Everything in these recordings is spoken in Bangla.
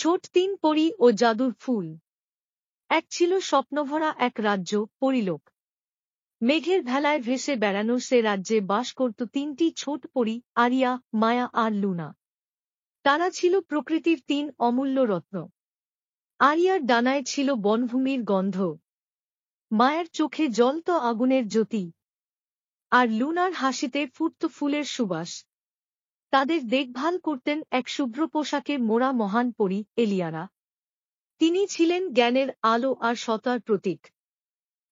ছোট তিন পরী ও জাদুর ফুল। এক ছিল স্বপ্নভরা এক রাজ্য, পরীলোক। মেঘের ভেলায় ভেসে বেড়ানো সে রাজ্যে বাস করত তিনটি ছোট পরী, আরিয়া, মায়া আর লুনা। তারা ছিল প্রকৃতির তিন অমূল্য রত্ন। আরিয়ার ডানায় ছিল বনভূমির গন্ধ, মায়ার চোখে জ্বলত আগুনের জ্যোতি, আর লুনার হাসিতে ফুটত ফুলের সুবাস। তাদের দেখভাল করতেন এক শুভ্র পোশাকে মোড়া মহান পরী, এলিয়ারা। তিনি ছিলেন জ্ঞানের আলো আর সত্তার প্রতীক।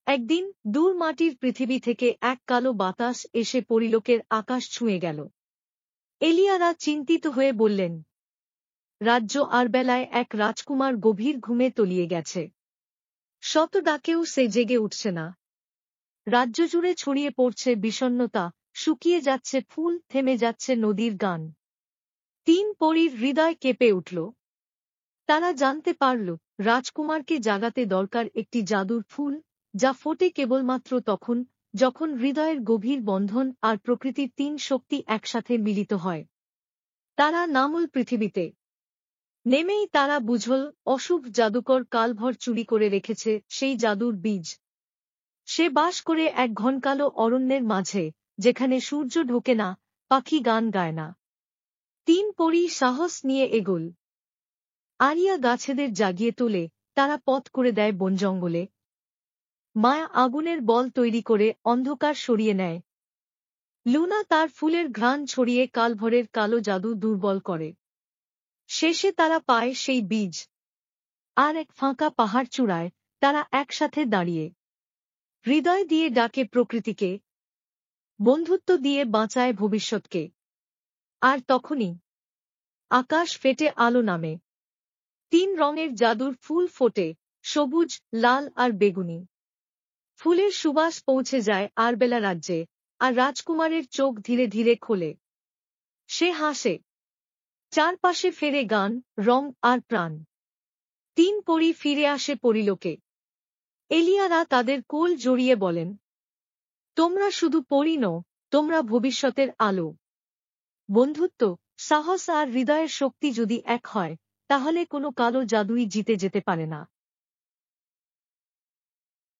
একদিন দূর মাটির পৃথিবী থেকে এক কালো বাতাস এসে পরীলোকের আকাশ ছুঁয়ে গেল। এলিয়ারা চিন্তিত হয়ে বললেন, রাজ্য আর বেলায় এক রাজকুমার গভীর ঘুমে তলিয়ে গেছে। শত ডাকেও সে জেগে উঠছে না। রাজ্য জুড়ে ছড়িয়ে পড়ছে বিষণ্ণতা, শুকিয়ে যাচ্ছে ফুল, থেমে যাচ্ছে নদীর গান। তিন পরীর হৃদয় কেঁপে উঠল। তারা জানতে পারল, রাজকুমারকে জাগাতে দরকার একটি জাদুর ফুল, যা ফোটে কেবলমাত্র তখন যখন হৃদয়ের গভীর বন্ধন আর প্রকৃতির তিন শক্তি একসাথে মিলিত হয়। তারা নামল পৃথিবীতে। নেমেই তারা বুঝল, অশুভ জাদুকর কালভর চুরি করে রেখেছে সেই জাদুর বীজ। সে বাস করে এক ঘনকালো অরণ্যের মাঝে, যেখানে সূর্য ঢোকে না, পাখি গান গায় না। তিন পরী সাহস নিয়ে এগোল। আরিয়া গাছেদের জাগিয়ে তোলে, তারা পথ করে দেয় বনজঙ্গলে। মায়া আগুনের বল তৈরি করে অন্ধকার সরিয়ে নেয়। লুনা তার ফুলের ঘ্রাণ ছড়িয়ে কালভরের কালো জাদু দুর্বল করে। শেষে তারা পায় সেই বীজ। আর এক ফাঁকা পাহাড় চূড়ায় তারা একসাথে দাঁড়িয়ে হৃদয় দিয়ে ডাকে প্রকৃতিকে, বন্ধুত্ব দিয়ে বাঁচায় ভবিষ্যৎকে। আর তখনই আকাশ ফেটে আলো নামে। তিন রঙের জাদুর ফুল ফোটে, সবুজ, লাল আর বেগুনি। ফুলের সুবাস পৌঁছে যায় আরবেলা রাজ্যে, আর রাজকুমারের চোখ ধীরে ধীরে খোলে। সে হাসে। চারপাশে ফেরে গান, রং আর প্রাণ। তিন পরী ফিরে আসে পরীলোকে। এলিয়ারা তাদের কোল জড়িয়ে বলেন, তোমরা শুধু পরী নও, তোমরা ভবিষ্যতের আলো। বন্ধুত্ব, সাহস আর হৃদয়ের শক্তি যদি এক হয়, তাহলে কোনো কালো জাদুই জিতে যেতে পারে না।